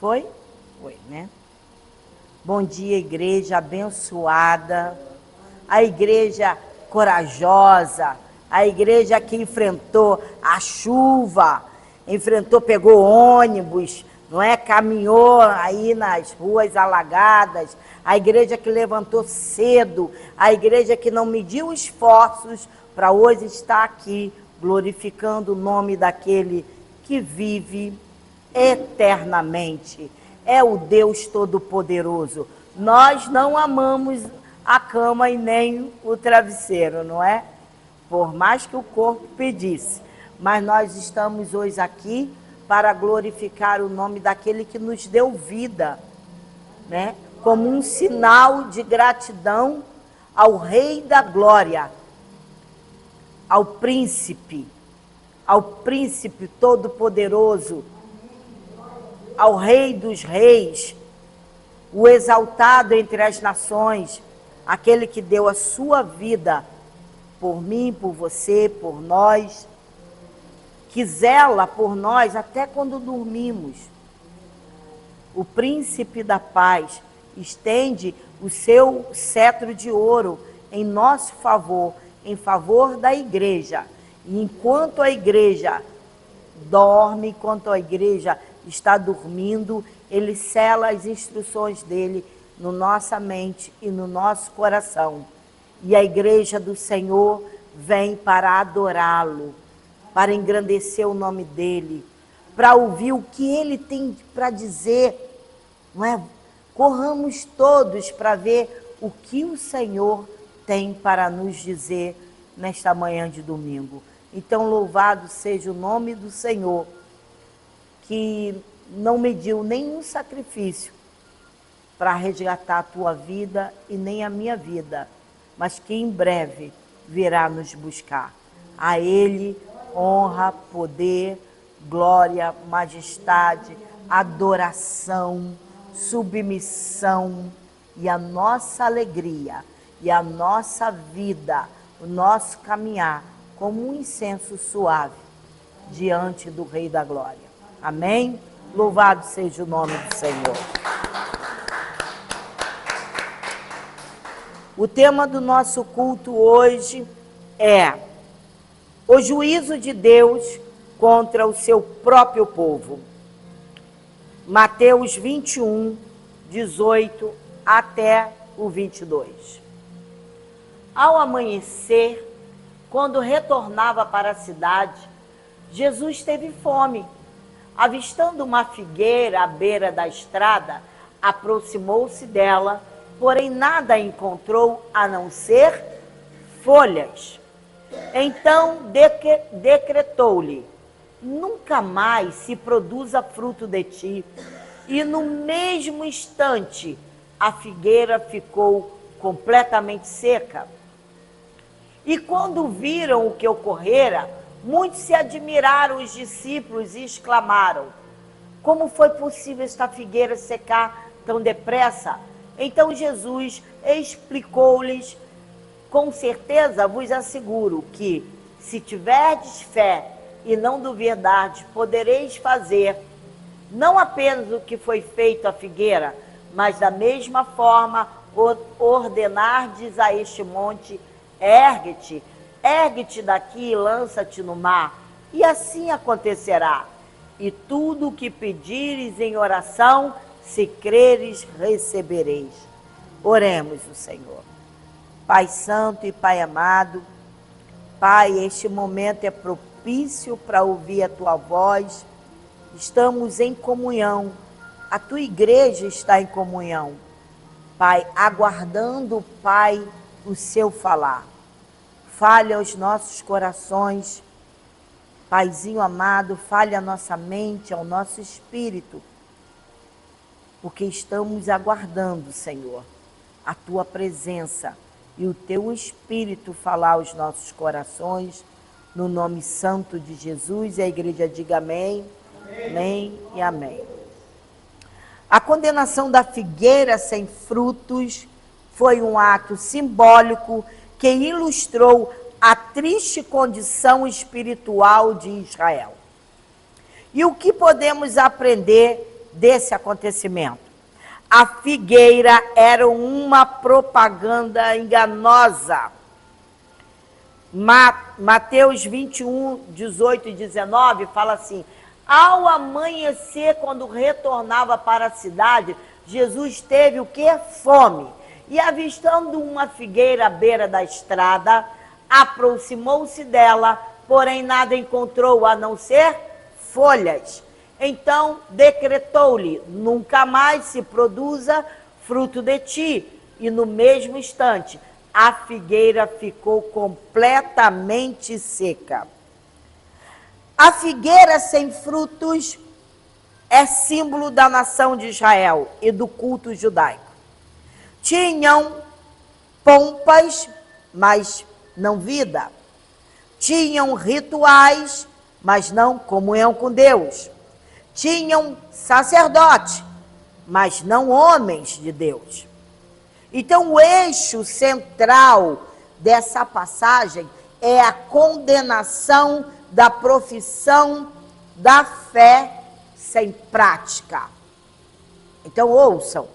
Foi? Foi, né? Bom dia, igreja abençoada, a igreja corajosa, a igreja que enfrentou a chuva, pegou ônibus, não é? Caminhou aí nas ruas alagadas, a igreja que levantou cedo, a igreja que não mediu esforços para hoje estar aqui glorificando o nome daquele que vive eternamente. É o Deus Todo-Poderoso. Nós não amamos a cama e nem o travesseiro, não é? Por mais que o corpo pedisse. Mas nós estamos hoje aqui para glorificar o nome daquele que nos deu vida, né? Como um sinal de gratidão ao Rei da Glória, ao Príncipe Todo-Poderoso, ao Rei dos Reis, o exaltado entre as nações, aquele que deu a sua vida por mim, por você, por nós, que zela por nós até quando dormimos. O Príncipe da Paz estende o seu cetro de ouro em nosso favor, em favor da igreja. E enquanto a igreja dorme, enquanto a igreja está dormindo, ele sela as instruções dele na nossa mente e no nosso coração. E a igreja do Senhor vem para adorá-lo, para engrandecer o nome dele, para ouvir o que ele tem para dizer, não é? Corramos todos para ver o que o Senhor tem para nos dizer nesta manhã de domingo. Então, louvado seja o nome do Senhor, que não mediu nenhum sacrifício para resgatar a tua vida e nem a minha vida, mas que em breve virá nos buscar. A Ele honra, poder, glória, majestade, adoração, submissão e a nossa alegria e a nossa vida, o nosso caminhar como um incenso suave diante do Rei da Glória. Amém? Louvado seja o nome do Senhor. O tema do nosso culto hoje é o juízo de Deus contra o seu próprio povo. Mateus 21, 18 até o 22. Ao amanhecer, quando retornava para a cidade, Jesus teve fome. Avistando uma figueira à beira da estrada, aproximou-se dela, porém nada encontrou a não ser folhas. Então decretou-lhe: nunca mais se produza fruto de ti. E no mesmo instante, a figueira ficou completamente seca. E quando viram o que ocorrera, muitos se admiraram, os discípulos, e exclamaram: como foi possível esta figueira secar tão depressa? Então Jesus explicou-lhes: com certeza vos asseguro que, se tiverdes fé e não duvidardes, podereis fazer não apenas o que foi feito à figueira, mas da mesma forma ordenardes a este monte: ergue-te, ergue-te daqui e lança-te no mar, e assim acontecerá. E tudo o que pedires em oração, se creres, recebereis. Oremos o Senhor. Pai santo e Pai amado, Pai, este momento é propício para ouvir a Tua voz. Estamos em comunhão, a Tua igreja está em comunhão. Pai, aguardando, Pai, o Seu falar. Fale aos nossos corações, Paizinho amado, fale a nossa mente, ao nosso espírito, porque estamos aguardando, Senhor, a Tua presença e o Teu Espírito falar aos nossos corações, no nome santo de Jesus. E a igreja diga amém, amém e amém. A condenação da figueira sem frutos foi um ato simbólico que ilustrou a triste condição espiritual de Israel. E o que podemos aprender desse acontecimento. A figueira era uma propaganda enganosa. Mateus 21, 18 e 19 fala assim: ao amanhecer, quando retornava para a cidade, Jesus teve o quê? Fome. E avistando uma figueira à beira da estrada, aproximou-se dela, porém nada encontrou a não ser folhas. Então decretou-lhe: nunca mais se produza fruto de ti. E no mesmo instante, a figueira ficou completamente seca. A figueira sem frutos é símbolo da nação de Israel e do culto judaico. Tinham pompas, mas não vida. Tinham rituais, mas não comunhão com Deus. Tinham sacerdote, mas não homens de Deus. Então, o eixo central dessa passagem é a condenação da profissão da fé sem prática. Então, ouçam,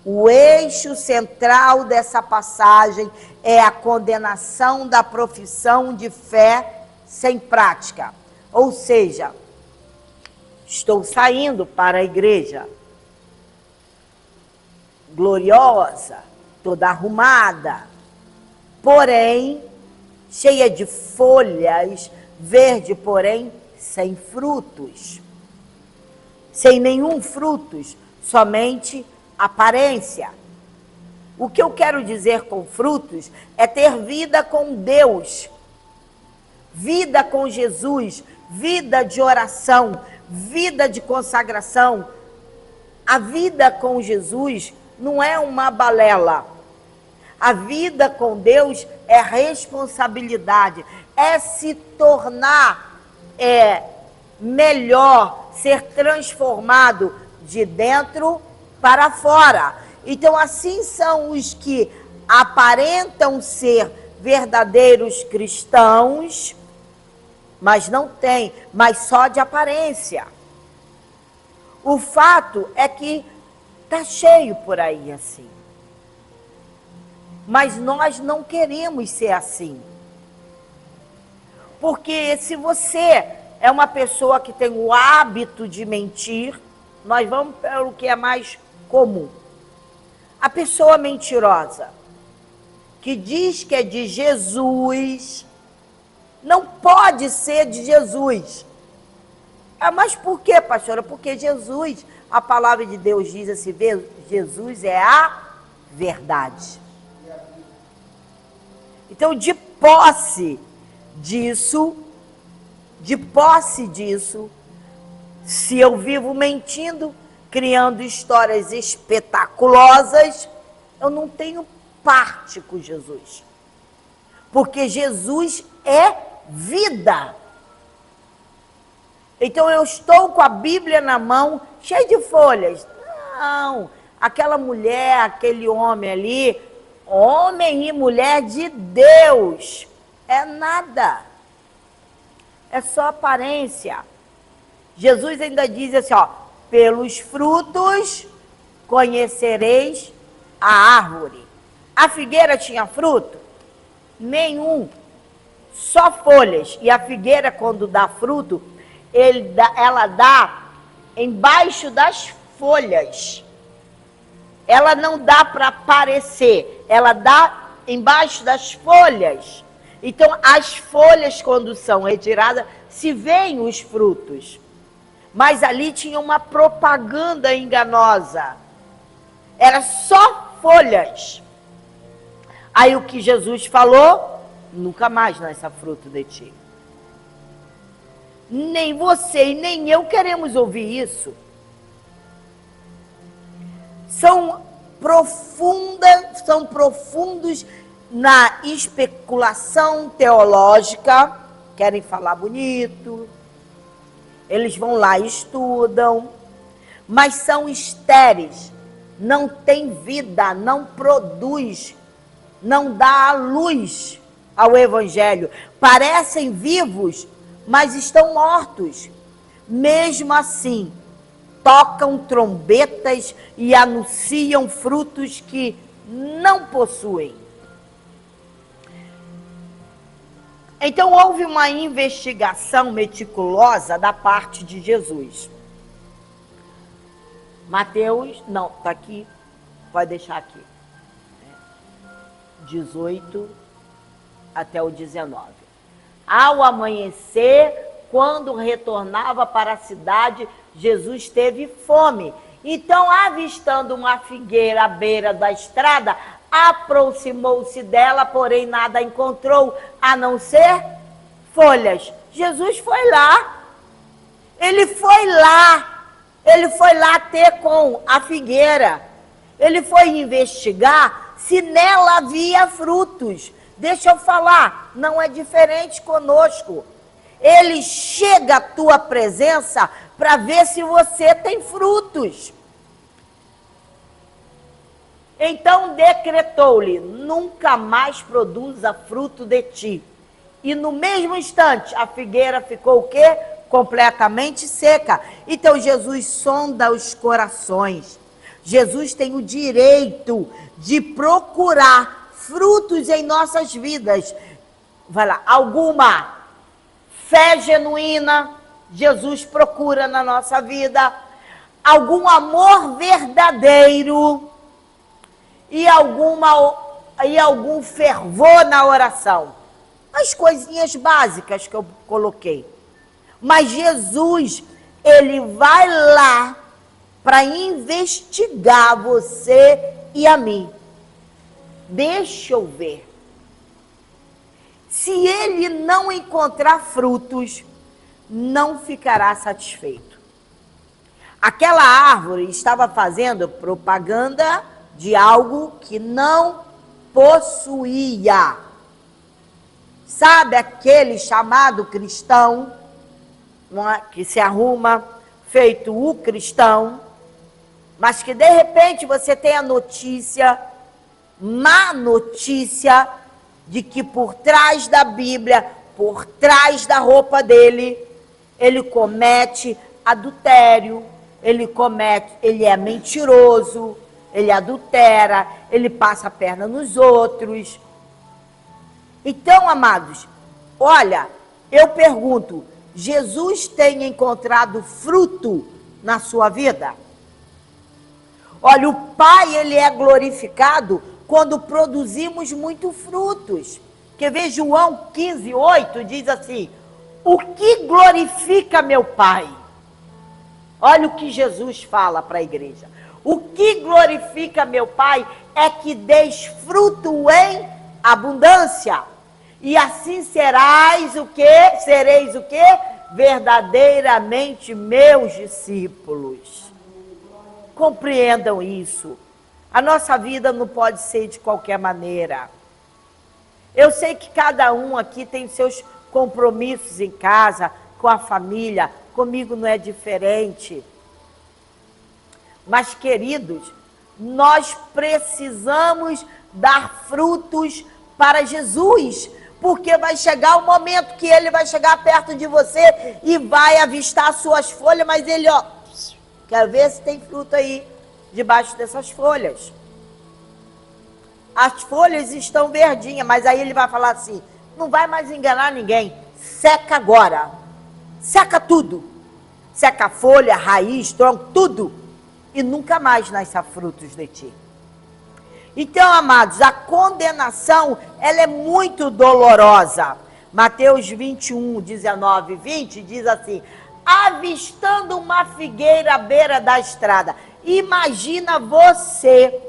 o eixo central dessa passagem é a condenação da profissão de fé sem prática. Ou seja, estou saindo para a igreja gloriosa, toda arrumada, porém cheia de folhas, verde, porém sem frutos. Sem nenhum frutos, somente aparência. O que eu quero dizer com frutos é ter vida com Deus, vida com Jesus, vida de oração, vida de consagração. A vida com Jesus não é uma balela. A vida com Deus é responsabilidade, é se tornar melhor, ser transformado de dentro para fora. Então, assim são os que aparentam ser verdadeiros cristãos, mas não têm, mas só de aparência. O fato é que está cheio por aí assim. Mas nós não queremos ser assim. Porque se você é uma pessoa que tem o hábito de mentir, nós vamos pelo que é mais comum. A pessoa mentirosa, que diz que é de Jesus, não pode ser de Jesus. Mas por quê, pastora? Porque Jesus, a palavra de Deus diz assim, Jesus é a verdade. Então, de posse disso, se eu vivo mentindo, criando histórias espetaculosas, eu não tenho parte com Jesus. Porque Jesus é vida. Então eu estou com a Bíblia na mão, cheia de folhas. Não, aquela mulher, aquele homem ali, homem e mulher de Deus, é nada. É só aparência. Jesus ainda diz assim, pelos frutos conhecereis a árvore. A figueira tinha fruto? Nenhum. Só folhas. E a figueira, quando dá fruto, ela dá embaixo das folhas. Ela não dá para aparecer. Ela dá embaixo das folhas. Então, as folhas, quando são retiradas, se veem os frutos. Mas ali tinha uma propaganda enganosa. Era só folhas. Aí o que Jesus falou? Nunca mais nasça fruto de ti. Nem você e nem eu queremos ouvir isso. São profundos na especulação teológica, querem falar bonito, eles vão lá e estudam, mas são estéreis, não tem vida, não produz, não dá a luz ao Evangelho. Parecem vivos, mas estão mortos. Mesmo assim, tocam trombetas e anunciam frutos que não possuem. Então houve uma investigação meticulosa da parte de Jesus. Mateus, não, está aqui, pode deixar aqui. 18 até o 19. Ao amanhecer, quando retornava para a cidade, Jesus teve fome. Então, avistando uma figueira à beira da estrada, aproximou-se dela, porém nada encontrou, a não ser folhas. Jesus foi lá. Ele foi lá ter com a figueira. Ele foi investigar se nela havia frutos. Deixa eu falar, não é diferente conosco. Ele chega à tua presença para ver se você tem frutos. Então decretou-lhe: nunca mais produza fruto de ti. E no mesmo instante a figueira ficou o quê? Completamente seca. Então Jesus sonda os corações. Jesus tem o direito de procurar frutos em nossas vidas. Vai lá, alguma fé genuína, Jesus procura na nossa vida. Algum amor verdadeiro e algum fervor na oração. As coisinhas básicas que eu coloquei. Mas Jesus, ele vai lá para investigar você e a mim. Deixa eu ver. Se ele não encontrar frutos, não ficará satisfeito. Aquela árvore estava fazendo propaganda de algo que não possuía. Sabe aquele chamado cristão, que se arruma feito o cristão, mas que de repente você tem a notícia, má notícia, de que por trás da Bíblia, por trás da roupa dele, ele comete adultério, ele é mentiroso, ele adultera, ele passa a perna nos outros. Então, amados, olha, eu pergunto, Jesus tem encontrado fruto na sua vida? Olha, o Pai, ele é glorificado quando produzimos muitos frutos. Quer ver João 15:8 diz assim: o que glorifica meu Pai? Olha o que Jesus fala para a igreja. O que glorifica meu Pai é que deis fruto em abundância. E assim sereis o quê? Verdadeiramente meus discípulos. Compreendam isso. A nossa vida não pode ser de qualquer maneira. Eu sei que cada um aqui tem seus compromissos em casa, com a família. Comigo não é diferente. Mas, queridos, nós precisamos dar frutos para Jesus. Porque vai chegar o momento que ele vai chegar perto de você e vai avistar suas folhas, mas ele, quero ver se tem fruto aí debaixo dessas folhas. As folhas estão verdinhas, mas aí ele vai falar assim: não vai mais enganar ninguém, seca agora, seca tudo, seca a folha, raiz, tronco, tudo, e nunca mais nasça frutos de ti. Então, amados, a condenação, ela é muito dolorosa. Mateus 21, 19 e 20 diz assim: avistando uma figueira à beira da estrada. Imagina você,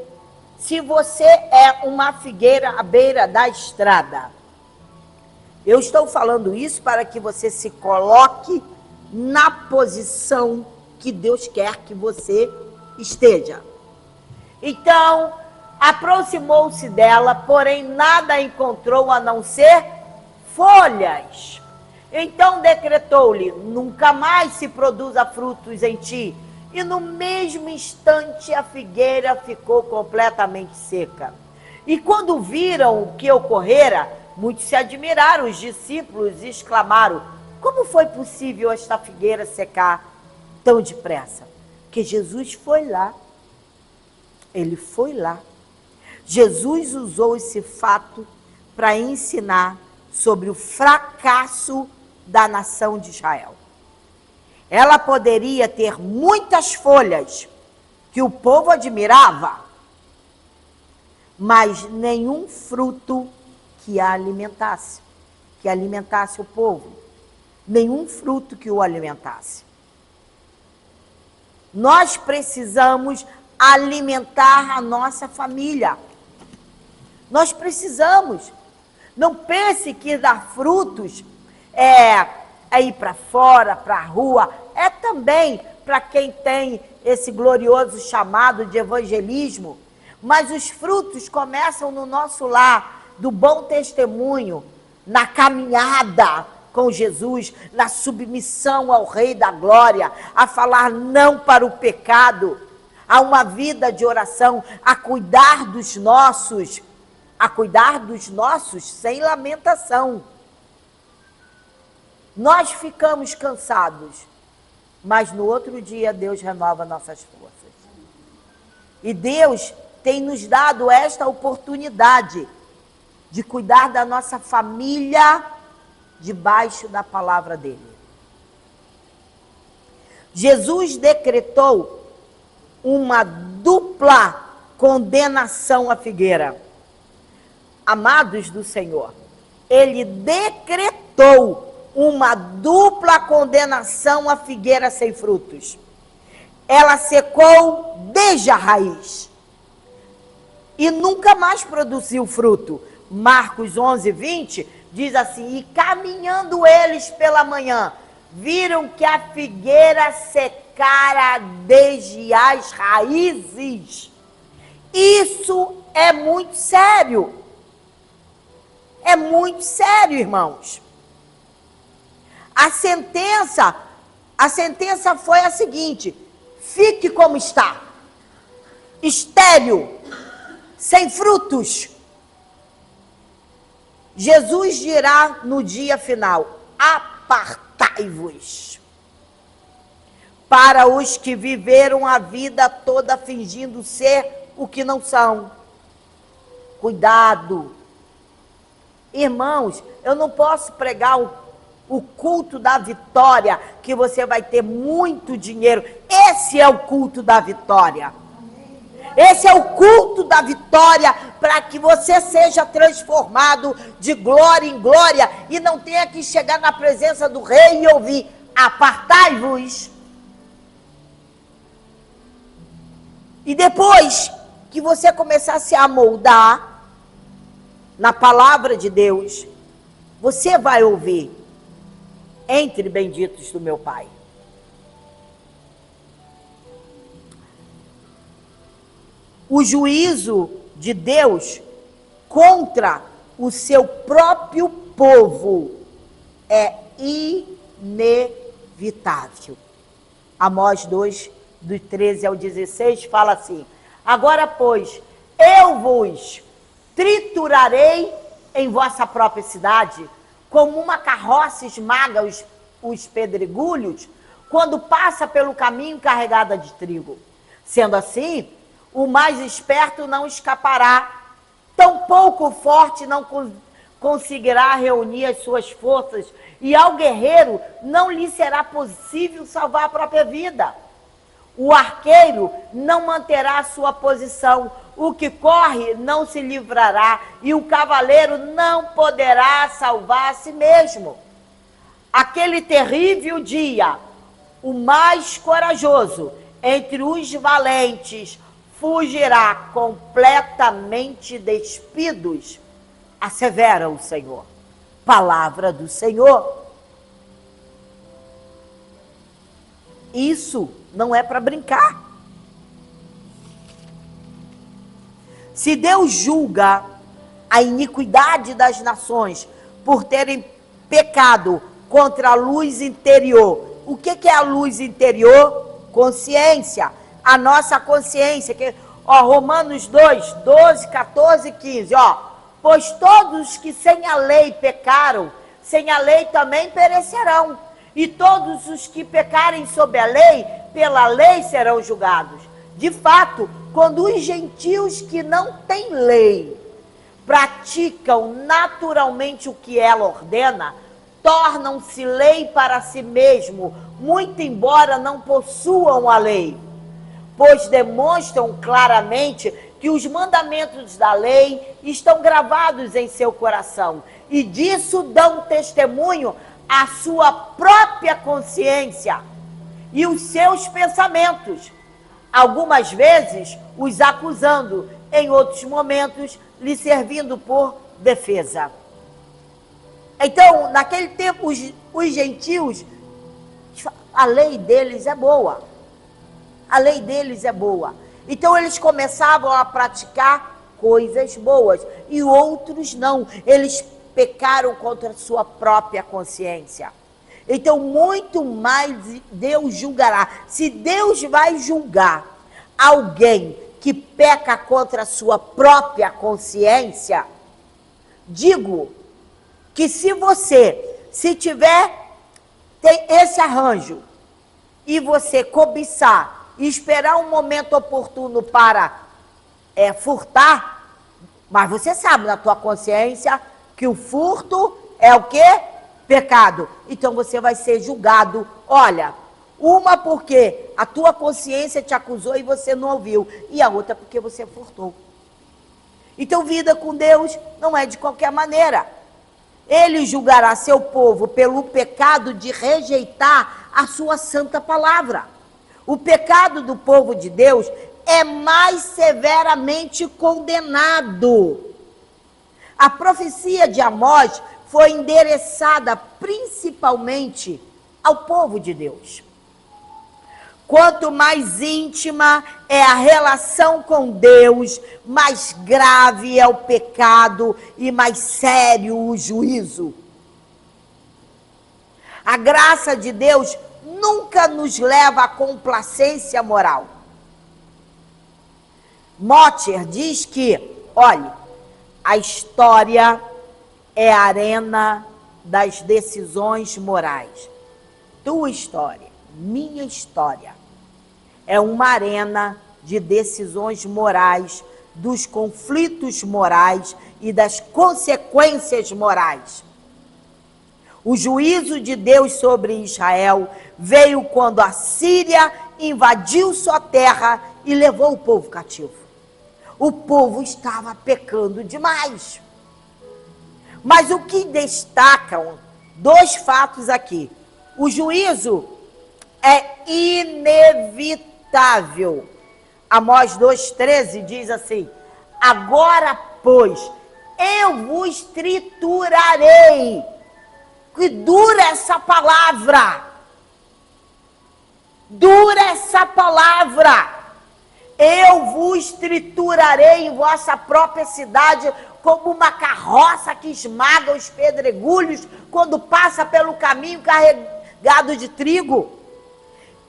se você é uma figueira à beira da estrada. Eu estou falando isso para que você se coloque na posição que Deus quer que você esteja. Então, aproximou-se dela, porém nada encontrou a não ser folhas. Então decretou-lhe: nunca mais se produza frutos em ti. E no mesmo instante a figueira ficou completamente seca. E quando viram o que ocorrera, muitos se admiraram. Os discípulos exclamaram: como foi possível esta figueira secar tão depressa? Porque Jesus foi lá. Ele foi lá. Jesus usou esse fato para ensinar sobre o fracasso da nação de Israel. Ela poderia ter muitas folhas que o povo admirava, mas nenhum fruto que a alimentasse, que alimentasse o povo. Nenhum fruto que o alimentasse. Nós precisamos alimentar a nossa família. Nós precisamos. Não pense que dar frutos é ir para fora, para a rua. É também para quem tem esse glorioso chamado de evangelismo. Mas os frutos começam no nosso lar, do bom testemunho, na caminhada com Jesus, na submissão ao Rei da Glória, a falar não para o pecado, a uma vida de oração, a cuidar dos nossos sem lamentação. Nós ficamos cansados, mas no outro dia Deus renova nossas forças. E Deus tem nos dado esta oportunidade de cuidar da nossa família debaixo da palavra dele. Jesus decretou uma dupla condenação à figueira. Amados do Senhor, ele decretou uma dupla condenação à figueira sem frutos. Ela secou desde a raiz e nunca mais produziu fruto. Marcos 11:20 diz assim: e caminhando eles pela manhã, viram que a figueira secara desde as raízes. Isso é muito sério. É muito sério, irmãos. A sentença foi a seguinte: fique como está, estéril, sem frutos. Jesus dirá no dia final: apartai-vos. Para os que viveram a vida toda fingindo ser o que não são. Cuidado. Irmãos, eu não posso pregar o culto da vitória, que você vai ter muito dinheiro. Esse é o culto da vitória. Esse é o culto da vitória, para que você seja transformado de glória em glória e não tenha que chegar na presença do rei e ouvir: apartai-vos. E depois que você começar a se amoldar na palavra de Deus, você vai ouvir: entre benditos do meu Pai. O juízo de Deus contra o seu próprio povo é inevitável. Amós 2, do 13 ao 16, fala assim: agora, pois, eu vos triturarei em vossa própria cidade, como uma carroça esmaga os pedregulhos, quando passa pelo caminho carregada de trigo. Sendo assim, o mais esperto não escapará, tampouco o forte não conseguirá reunir as suas forças, e ao guerreiro não lhe será possível salvar a própria vida. O arqueiro não manterá a sua posição, o que corre não se livrará, e o cavaleiro não poderá salvar a si mesmo. Aquele terrível dia, o mais corajoso entre os valentes fugirá completamente despidos, assevera o Senhor. Palavra do Senhor. Isso não é para brincar. Se Deus julga a iniquidade das nações por terem pecado contra a luz interior, o que é a luz interior? Consciência. A nossa consciência, que, Romanos 2, 12, 14 e 15, pois todos que sem a lei pecaram, sem a lei também perecerão, e todos os que pecarem sob a lei pela lei serão julgados. De fato, quando os gentios que não têm lei praticam naturalmente o que ela ordena, tornam-se lei para si mesmo, muito embora não possuam a lei, pois demonstram claramente que os mandamentos da lei estão gravados em seu coração, e disso dão testemunho a sua própria consciência e os seus pensamentos, algumas vezes os acusando, em outros momentos lhe servindo por defesa. Então, naquele tempo, os gentios, a lei deles é boa. A lei deles é boa. Então, eles começavam a praticar coisas boas. E outros não. Eles pecaram contra a sua própria consciência. Então, muito mais Deus julgará. Se Deus vai julgar alguém que peca contra a sua própria consciência, digo que se tem esse arranjo, e você cobiçar e esperar um momento oportuno para furtar, mas você sabe na tua consciência que o furto é o quê? Pecado. Então você vai ser julgado. Olha, uma porque a tua consciência te acusou e você não ouviu, e a outra porque você furtou. Então vida com Deus não é de qualquer maneira. Ele julgará seu povo pelo pecado de rejeitar a sua santa palavra. O pecado do povo de Deus é mais severamente condenado. A profecia de Amós foi endereçada principalmente ao povo de Deus. Quanto mais íntima é a relação com Deus, mais grave é o pecado e mais sério o juízo. A graça de Deus nunca nos leva à complacência moral. Motter diz que, olhe, a história é a arena das decisões morais. Tua história, minha história, é uma arena de decisões morais, dos conflitos morais e das consequências morais. O juízo de Deus sobre Israel veio quando a Síria invadiu sua terra e levou o povo cativo. O povo estava pecando demais. Mas o que destacam dois fatos aqui. O juízo é inevitável. Amós 2,13 diz assim: agora, pois, eu vos triturarei. Que dura essa palavra. Dura essa palavra. Eu vos triturarei em vossa própria cidade, como uma carroça que esmaga os pedregulhos quando passa pelo caminho carregado de trigo.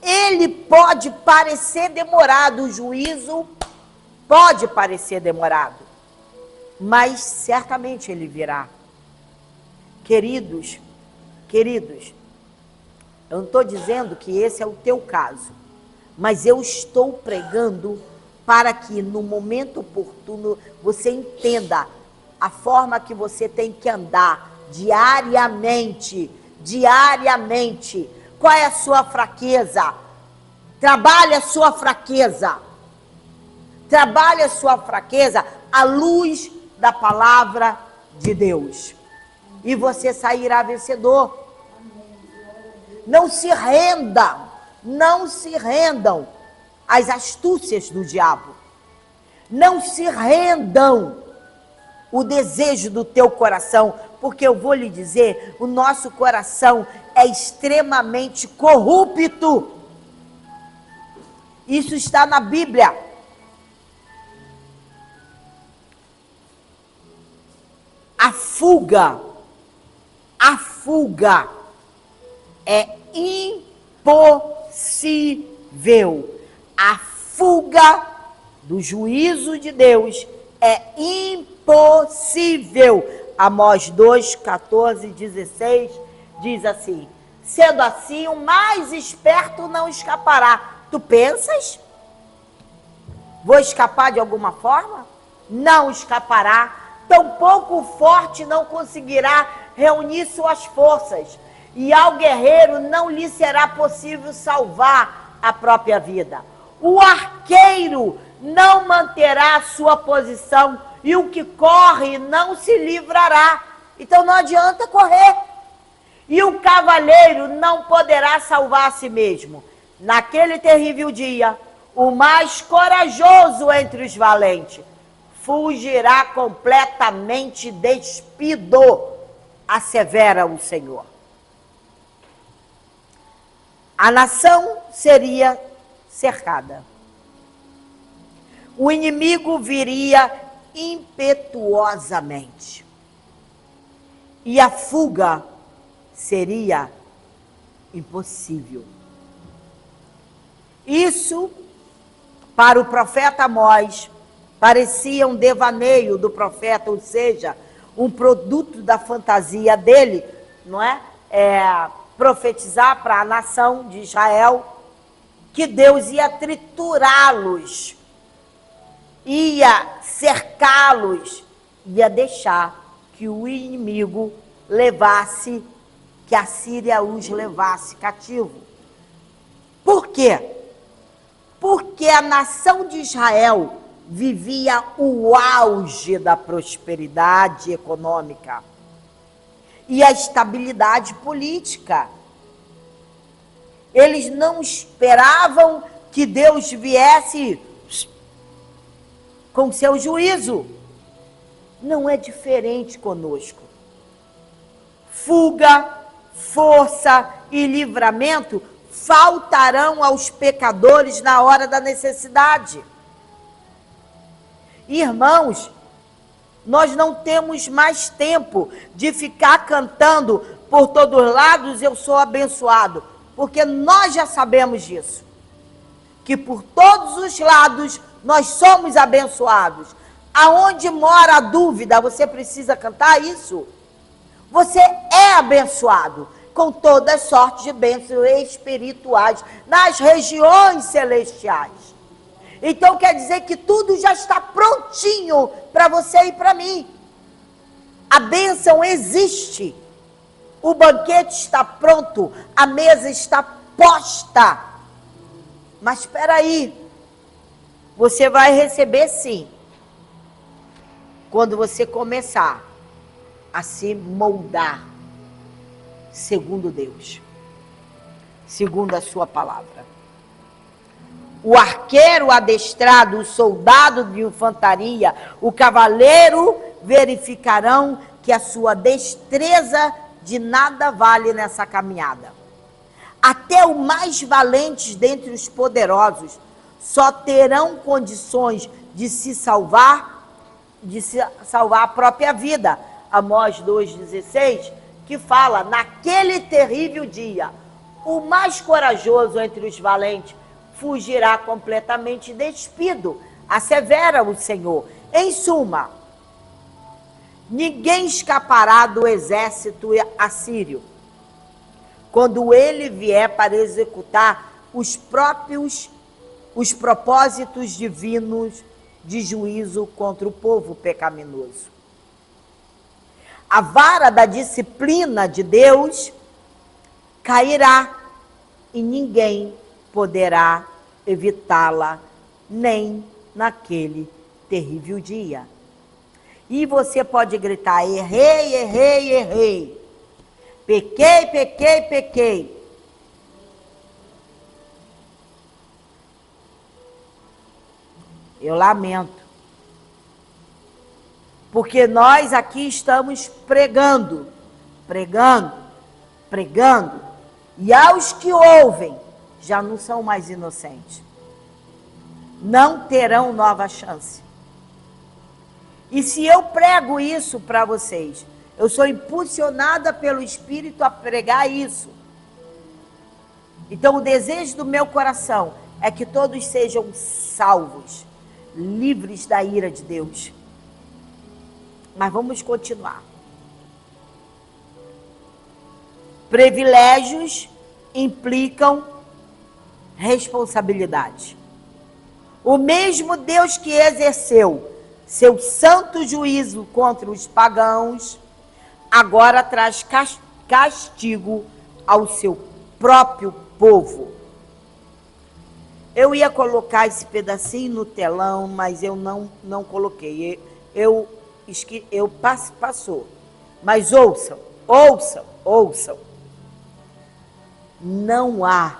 Ele pode parecer demorado, o juízo pode parecer demorado, mas certamente ele virá. Queridos, eu não estou dizendo que esse é o teu caso, mas eu estou pregando para que no momento oportuno você entenda a forma que você tem que andar diariamente. Qual é a sua fraqueza? Trabalhe a sua fraqueza. Trabalhe a sua fraqueza à luz da palavra de Deus. E você sairá vencedor. Não se rendam às astúcias do diabo. Não se rendam o desejo do teu coração, porque eu vou lhe dizer, o nosso coração é extremamente corrupto. Isso está na Bíblia. A fuga é impossível. A fuga do juízo de Deus é impossível. Amós 2, 14, 16 diz assim: Sendo assim, o mais esperto não escapará. Tu pensas? Vou escapar de alguma forma? Não escapará. Tampouco o forte não conseguirá reunir suas forças. E ao guerreiro não lhe será possível salvar a própria vida. O arqueiro não manterá a sua posição e o que corre não se livrará. Então não adianta correr. E o cavaleiro não poderá salvar a si mesmo. Naquele terrível dia, o mais corajoso entre os valentes fugirá completamente despido, assevera o Senhor. A nação seria cercada. O inimigo viria impetuosamente. E a fuga seria impossível. Isso, para o profeta Amós, parecia um devaneio do profeta, ou seja, um produto da fantasia dele, não é? Profetizar para a nação de Israel que Deus ia triturá-los, ia cercá-los, ia deixar que o inimigo levasse, que a Síria os levasse cativo. Por quê? Porque a nação de Israel vivia o auge da prosperidade econômica e a estabilidade política. Eles não esperavam que Deus viesse com seu juízo. Não é diferente conosco. Fuga, força e livramento faltarão aos pecadores na hora da necessidade. Irmãos, nós não temos mais tempo de ficar cantando por todos os lados, eu sou abençoado, porque nós já sabemos disso, que por todos os lados nós somos abençoados. Aonde mora a dúvida, você precisa cantar isso? Você é abençoado com todas as sortes de bênçãos espirituais nas regiões celestiais. Então quer dizer que tudo já está prontinho para você e para mim. A bênção existe. O banquete está pronto, a mesa está posta. Mas espera aí, você vai receber sim, quando você começar a se moldar segundo Deus, segundo a sua palavra. O arqueiro adestrado, o soldado de infantaria, o cavaleiro verificarão que a sua destreza de nada vale nessa caminhada. Até os mais valentes dentre os poderosos só terão condições de se salvar a própria vida. Amós 2,16, que fala, naquele terrível dia, o mais corajoso entre os valentes fugirá completamente despido, assevera o Senhor. Em suma, ninguém escapará do exército assírio quando ele vier para executar os propósitos divinos de juízo contra o povo pecaminoso. A vara da disciplina de Deus cairá e ninguém poderá evitá-la, nem naquele terrível dia. E você pode gritar, errei, errei, errei. Pequei, pequei, pequei. Eu lamento. Porque nós aqui estamos pregando, pregando, pregando. E aos que ouvem, já não são mais inocentes. Não terão nova chance. E se eu prego isso para vocês, eu sou impulsionada pelo Espírito a pregar isso. Então o desejo do meu coração é que todos sejam salvos, livres da ira de Deus. Mas vamos continuar. Privilégios implicam responsabilidade. O mesmo Deus que exerceu seu santo juízo contra os pagãos, agora traz castigo ao seu próprio povo. Eu ia colocar esse pedacinho no telão, mas eu não coloquei. Passou. Mas ouçam. Não há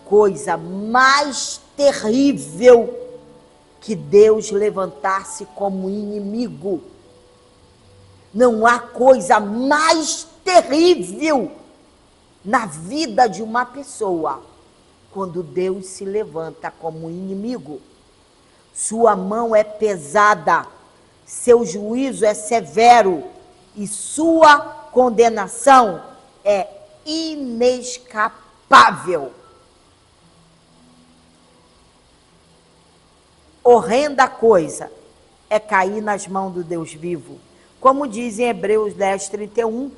coisa mais terrível que Deus levantar-se como inimigo. Não há coisa mais terrível na vida de uma pessoa quando Deus se levanta como inimigo. Sua mão é pesada, seu juízo é severo e sua condenação é inescapável. Horrenda coisa é cair nas mãos do Deus vivo. Como diz em Hebreus 10, 31,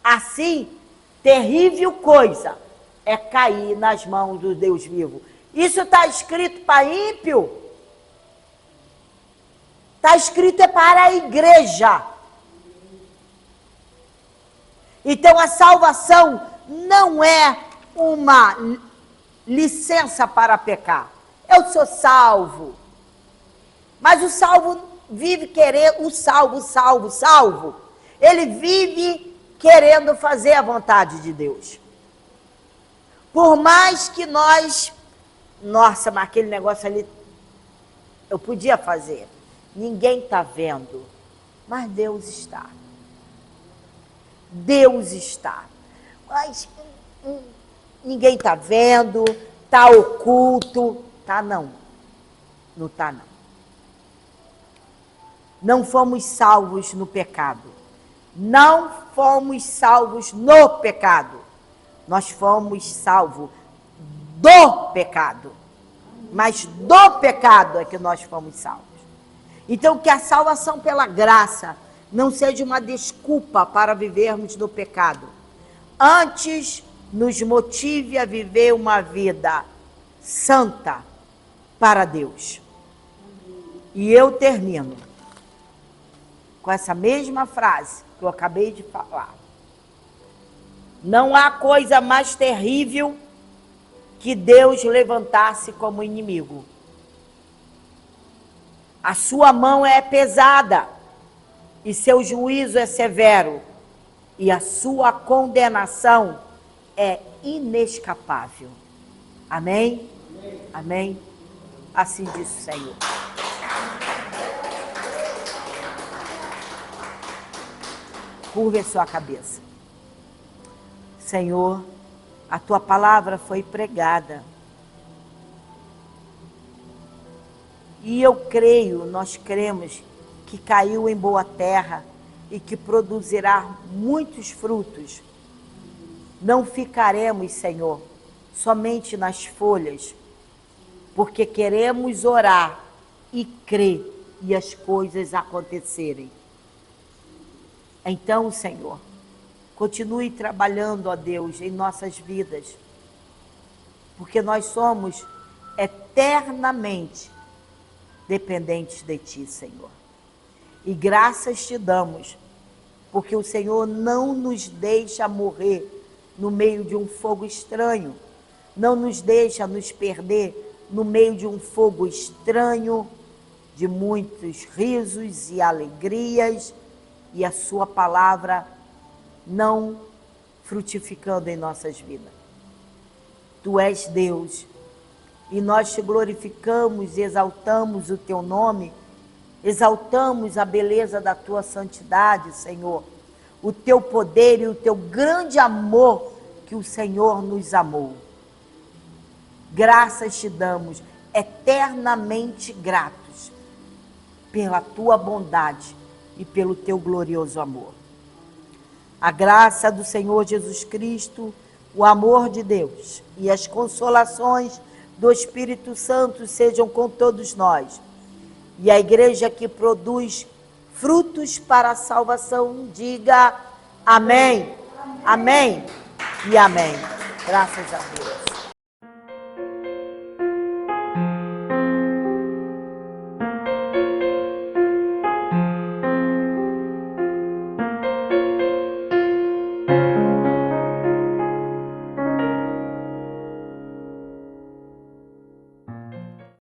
assim, terrível coisa é cair nas mãos do Deus vivo. Isso está escrito para ímpio? Está escrito é para a igreja. Então a salvação não é uma licença para pecar. Eu sou salvo. Mas o salvo vive querendo, o salvo. Ele vive querendo fazer a vontade de Deus. Por mais que nós, nossa, mas aquele negócio ali, eu podia fazer. Ninguém está vendo, mas Deus está. Deus está. Mas ninguém está vendo, está oculto. Tá não. Não está não. Não fomos salvos no pecado. Não fomos salvos no pecado. Nós fomos salvos do pecado. Mas do pecado é que nós fomos salvos. Então, que a salvação pela graça não seja uma desculpa para vivermos no pecado. Antes, nos motive a viver uma vida santa para Deus. E eu termino com essa mesma frase que eu acabei de falar. Não há coisa mais terrível que Deus levantar-se como inimigo. A sua mão é pesada e seu juízo é severo e a sua condenação é inescapável. Amém? Amém? Assim diz o Senhor. Curve a sua cabeça. Senhor, a tua palavra foi pregada. E eu creio, nós cremos, que caiu em boa terra e que produzirá muitos frutos. Não ficaremos, Senhor, somente nas folhas, porque queremos orar e crer e as coisas acontecerem. Então, Senhor, continue trabalhando, ó Deus, em nossas vidas, porque nós somos eternamente dependentes de Ti, Senhor. E graças te damos, porque o Senhor não nos deixa morrer no meio de um fogo estranho, não nos deixa nos perder no meio de um fogo estranho, de muitos risos e alegrias, e a sua palavra não frutificando em nossas vidas. Tu és Deus, e nós te glorificamos e exaltamos o teu nome, exaltamos a beleza da tua santidade, Senhor, o teu poder e o teu grande amor que o Senhor nos amou. Graças te damos, eternamente gratos, pela tua bondade e pelo teu glorioso amor. A graça do Senhor Jesus Cristo, o amor de Deus e as consolações do Espírito Santo sejam com todos nós. E a igreja que produz frutos para a salvação, diga amém. Amém e amém. Graças a Deus.